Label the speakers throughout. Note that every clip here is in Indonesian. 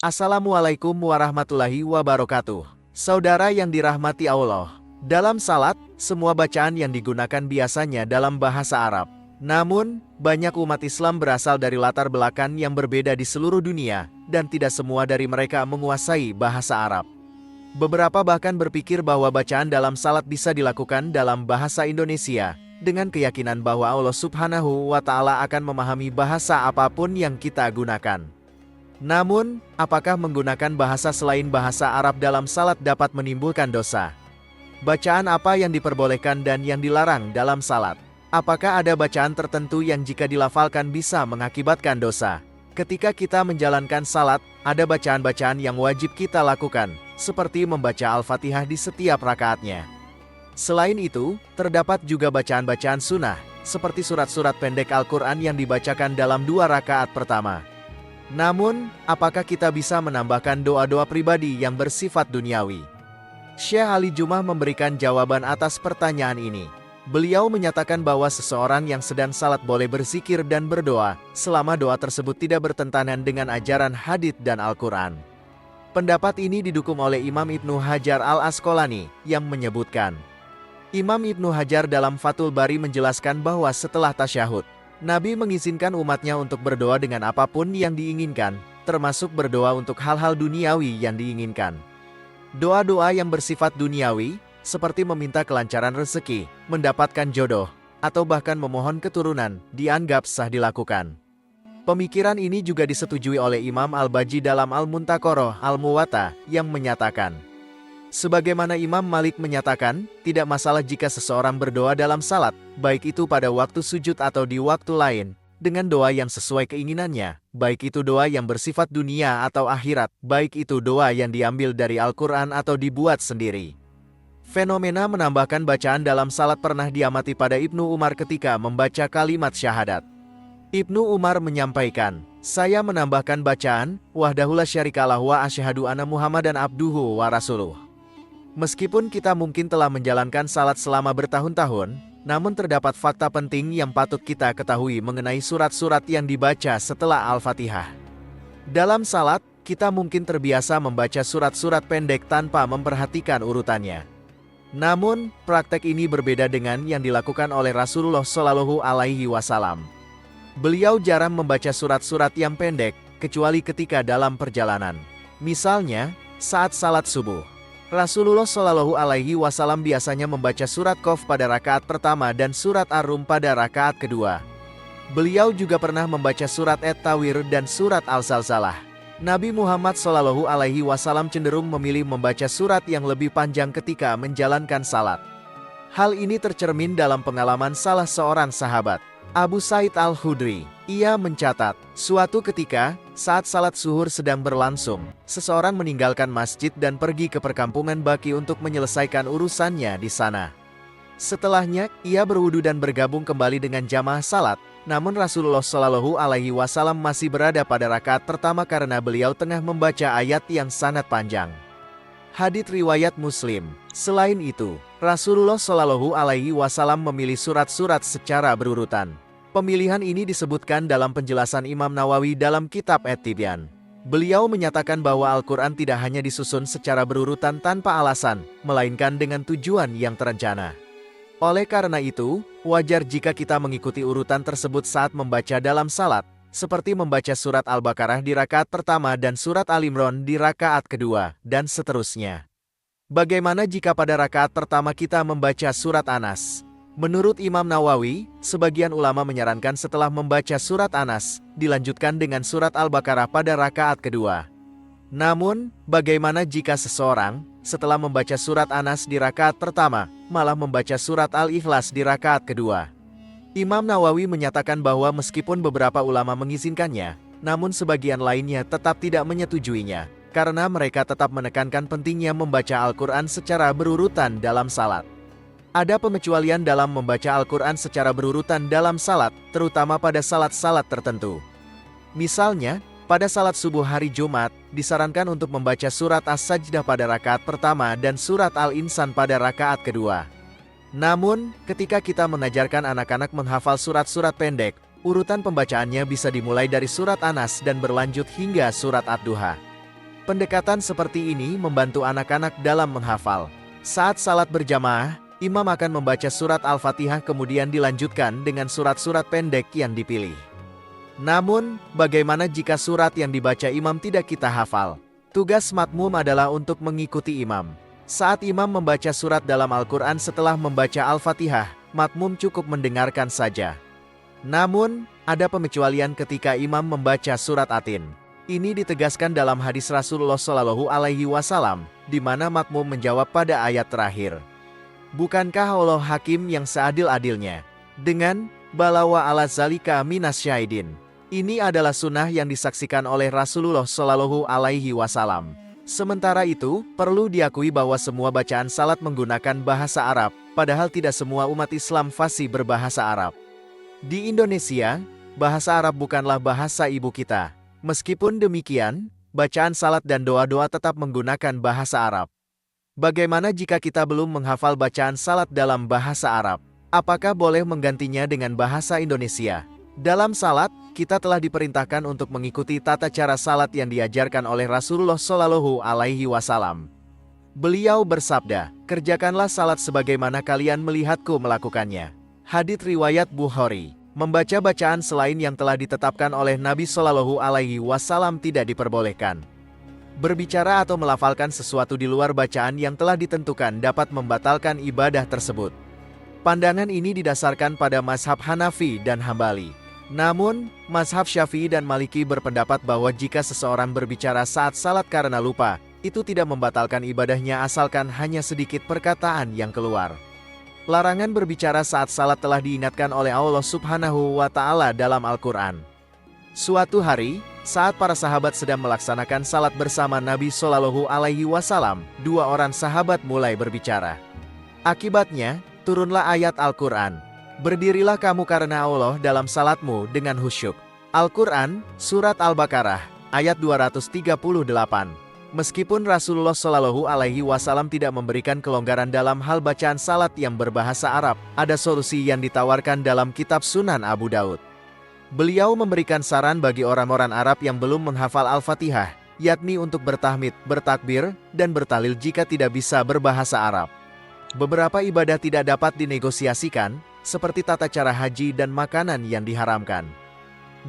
Speaker 1: Assalamualaikum warahmatullahi wabarakatuh. Saudara yang dirahmati Allah, dalam salat, semua bacaan yang digunakan biasanya dalam bahasa Arab. Namun, banyak umat Islam berasal dari latar belakang yang berbeda di seluruh dunia, dan tidak semua dari mereka menguasai bahasa Arab. Beberapa bahkan berpikir bahwa bacaan dalam salat bisa dilakukan dalam bahasa Indonesia, dengan keyakinan bahwa Allah Subhanahu wa Ta'ala akan memahami bahasa apapun yang kita gunakan. Namun, apakah menggunakan bahasa selain bahasa Arab dalam salat dapat menimbulkan dosa? Bacaan apa yang diperbolehkan dan yang dilarang dalam salat? Apakah ada bacaan tertentu yang jika dilafalkan bisa mengakibatkan dosa? Ketika kita menjalankan salat, ada bacaan-bacaan yang wajib kita lakukan, seperti membaca Al-Fatihah di setiap rakaatnya. Selain itu, terdapat juga bacaan-bacaan sunnah, seperti surat-surat pendek Al-Quran yang dibacakan dalam 2 rakaat pertama. Namun, apakah kita bisa menambahkan doa-doa pribadi yang bersifat duniawi? Syekh Ali Jumah memberikan jawaban atas pertanyaan ini. Beliau menyatakan bahwa seseorang yang sedang salat boleh berzikir dan berdoa, selama doa tersebut tidak bertentangan dengan ajaran hadits dan Al-Quran. Pendapat ini didukung oleh Imam Ibnu Hajar Al-Asqalani, yang menyebutkan, Imam Ibnu Hajar dalam Fathul Bari menjelaskan bahwa setelah tasyahud, Nabi mengizinkan umatnya untuk berdoa dengan apapun yang diinginkan, termasuk berdoa untuk hal-hal duniawi yang diinginkan. Doa-doa yang bersifat duniawi, seperti meminta kelancaran rezeki, mendapatkan jodoh, atau bahkan memohon keturunan, dianggap sah dilakukan. Pemikiran ini juga disetujui oleh Imam Al-Baji dalam Al-Muntaqarah Al-Muwatta, yang menyatakan, sebagaimana Imam Malik menyatakan, tidak masalah jika seseorang berdoa dalam salat, baik itu pada waktu sujud atau di waktu lain, dengan doa yang sesuai keinginannya, baik itu doa yang bersifat dunia atau akhirat, baik itu doa yang diambil dari Al-Quran atau dibuat sendiri. Fenomena menambahkan bacaan dalam salat pernah diamati pada Ibnu Umar ketika membaca kalimat syahadat. Ibnu Umar menyampaikan, saya menambahkan bacaan, wahdahu la syarikalah wa asyhadu anna Muhammadan abduhu wa rasuluh. Meskipun kita mungkin telah menjalankan salat selama bertahun-tahun, namun terdapat fakta penting yang patut kita ketahui mengenai surat-surat yang dibaca setelah Al-Fatihah. Dalam salat, kita mungkin terbiasa membaca surat-surat pendek tanpa memperhatikan urutannya. Namun, praktek ini berbeda dengan yang dilakukan oleh Rasulullah Shallallahu Alaihi Wasallam. Beliau jarang membaca surat-surat yang pendek, kecuali ketika dalam perjalanan. Misalnya, saat salat subuh. Rasulullah Shallallahu Alaihi Wasallam biasanya membaca surat Qaf pada rakaat pertama dan surat Ar-Rum pada rakaat kedua. Beliau juga pernah membaca surat At-Tawir dan surat Al-Zalzalah. Nabi Muhammad Shallallahu Alaihi Wasallam cenderung memilih membaca surat yang lebih panjang ketika menjalankan salat. Hal ini tercermin dalam pengalaman salah seorang sahabat, Abu Sa'id Al-Khudri. Ia mencatat, suatu ketika, saat salat zuhur sedang berlangsung, seseorang meninggalkan masjid dan pergi ke perkampungan Baki untuk menyelesaikan urusannya di sana. Setelahnya, ia berwudu dan bergabung kembali dengan jamaah salat, namun Rasulullah Shallallahu Alaihi Wasallam masih berada pada rakaat pertama karena beliau tengah membaca ayat yang sangat panjang. Hadits riwayat Muslim. Selain itu, Rasulullah Shallallahu Alaihi Wasallam memilih surat-surat secara berurutan. Pemilihan ini disebutkan dalam penjelasan Imam Nawawi dalam kitab At-Tibyan. Beliau menyatakan bahwa Al-Quran tidak hanya disusun secara berurutan tanpa alasan, melainkan dengan tujuan yang terencana. Oleh karena itu, wajar jika kita mengikuti urutan tersebut saat membaca dalam salat, seperti membaca surat Al-Baqarah di rakaat pertama dan surat Al-Imran di rakaat kedua, dan seterusnya. Bagaimana jika pada rakaat pertama kita membaca surat Anas? Menurut Imam Nawawi, sebagian ulama menyarankan setelah membaca surat Anas, dilanjutkan dengan surat Al-Baqarah pada rakaat kedua. Namun, bagaimana jika seseorang, setelah membaca surat Anas di rakaat pertama, malah membaca surat Al-Ikhlas di rakaat kedua? Imam Nawawi menyatakan bahwa meskipun beberapa ulama mengizinkannya, namun sebagian lainnya tetap tidak menyetujuinya, karena mereka tetap menekankan pentingnya membaca Al-Quran secara berurutan dalam salat. Ada pengecualian dalam membaca Al-Quran secara berurutan dalam salat, terutama pada salat-salat tertentu. Misalnya, pada salat subuh hari Jumat, disarankan untuk membaca surat As-Sajdah pada rakaat pertama dan surat Al-Insan pada rakaat kedua. Namun, ketika kita mengajarkan anak-anak menghafal surat-surat pendek, urutan pembacaannya bisa dimulai dari surat Anas dan berlanjut hingga surat Ad-Duha. Pendekatan seperti ini membantu anak-anak dalam menghafal. Saat salat berjamaah, imam akan membaca surat Al-Fatihah kemudian dilanjutkan dengan surat-surat pendek yang dipilih. Namun, bagaimana jika surat yang dibaca imam tidak kita hafal? Tugas makmum adalah untuk mengikuti imam. Saat imam membaca surat dalam Al-Quran setelah membaca Al-Fatihah, makmum cukup mendengarkan saja. Namun, ada pengecualian ketika imam membaca surat Atin. Ini ditegaskan dalam hadis Rasulullah Shallallahu Alaihi Wasallam, di mana makmum menjawab pada ayat terakhir. Bukankah Allah Hakim yang seadil-adilnya? Dengan balawa ala zalika minas syahidin. Ini adalah sunnah yang disaksikan oleh Rasulullah Shallallahu Alaihi Wasallam. Sementara itu, perlu diakui bahwa semua bacaan salat menggunakan bahasa Arab, padahal tidak semua umat Islam fasih berbahasa Arab. Di Indonesia, bahasa Arab bukanlah bahasa ibu kita. Meskipun demikian, bacaan salat dan doa-doa tetap menggunakan bahasa Arab. Bagaimana jika kita belum menghafal bacaan salat dalam bahasa Arab? Apakah boleh menggantinya dengan bahasa Indonesia? Dalam salat, kita telah diperintahkan untuk mengikuti tata cara salat yang diajarkan oleh Rasulullah Shallallahu Alaihi Wasallam. Beliau bersabda, "Kerjakanlah salat sebagaimana kalian melihatku melakukannya." Hadits riwayat Bukhari. Membaca bacaan selain yang telah ditetapkan oleh Nabi Shallallahu Alaihi Wasallam tidak diperbolehkan. Berbicara atau melafalkan sesuatu di luar bacaan yang telah ditentukan dapat membatalkan ibadah tersebut. Pandangan ini didasarkan pada mazhab Hanafi dan Hambali. Namun, mazhab Syafi'i dan Maliki berpendapat bahwa jika seseorang berbicara saat salat karena lupa, itu tidak membatalkan ibadahnya asalkan hanya sedikit perkataan yang keluar. Larangan berbicara saat salat telah diingatkan oleh Allah Subhanahu wa Ta'ala dalam Al-Quran. Suatu hari, saat para sahabat sedang melaksanakan salat bersama Nabi Shallallahu Alaihi Wasallam, dua orang sahabat mulai berbicara. Akibatnya, turunlah ayat Al-Quran. Berdirilah kamu karena Allah dalam salatmu dengan khusyuk. Al-Quran, Surat Al-Baqarah, ayat 238. Meskipun Rasulullah Shallallahu Alaihi Wasallam tidak memberikan kelonggaran dalam hal bacaan salat yang berbahasa Arab, ada solusi yang ditawarkan dalam kitab Sunan Abu Daud. Beliau memberikan saran bagi orang-orang Arab yang belum menghafal Al-Fatihah, yakni untuk bertahmid, bertakbir, dan bertahlil jika tidak bisa berbahasa Arab. Beberapa ibadah tidak dapat dinegosiasikan, seperti tata cara haji dan makanan yang diharamkan.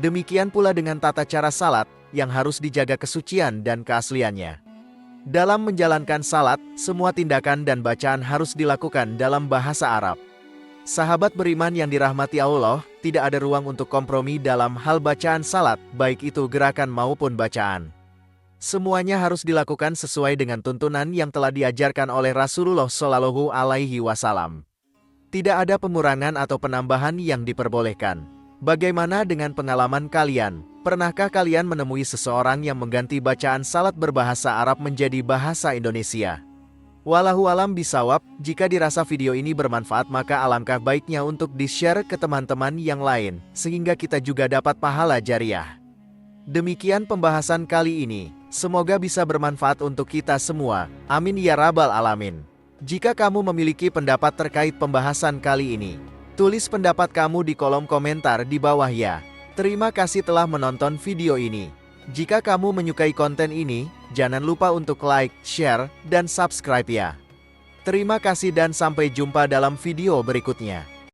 Speaker 1: Demikian pula dengan tata cara salat, yang harus dijaga kesucian dan keasliannya. Dalam menjalankan salat, semua tindakan dan bacaan harus dilakukan dalam bahasa Arab. Sahabat beriman yang dirahmati Allah, tidak ada ruang untuk kompromi dalam hal bacaan salat, baik itu gerakan maupun bacaan. Semuanya harus dilakukan sesuai dengan tuntunan yang telah diajarkan oleh Rasulullah Shallallahu Alaihi Wasallam. Tidak ada pengurangan atau penambahan yang diperbolehkan. Bagaimana dengan pengalaman kalian? Pernahkah kalian menemui seseorang yang mengganti bacaan salat berbahasa Arab menjadi bahasa Indonesia? Wallahu alam bisawab, jika dirasa video ini bermanfaat maka alangkah baiknya untuk di-share ke teman-teman yang lain, sehingga kita juga dapat pahala jariah. Demikian pembahasan kali ini, semoga bisa bermanfaat untuk kita semua, amin ya rabbal alamin. Jika kamu memiliki pendapat terkait pembahasan kali ini, tulis pendapat kamu di kolom komentar di bawah ya. Terima kasih telah menonton video ini. Jika kamu menyukai konten ini, jangan lupa untuk like, share, dan subscribe ya. Terima kasih dan sampai jumpa dalam video berikutnya.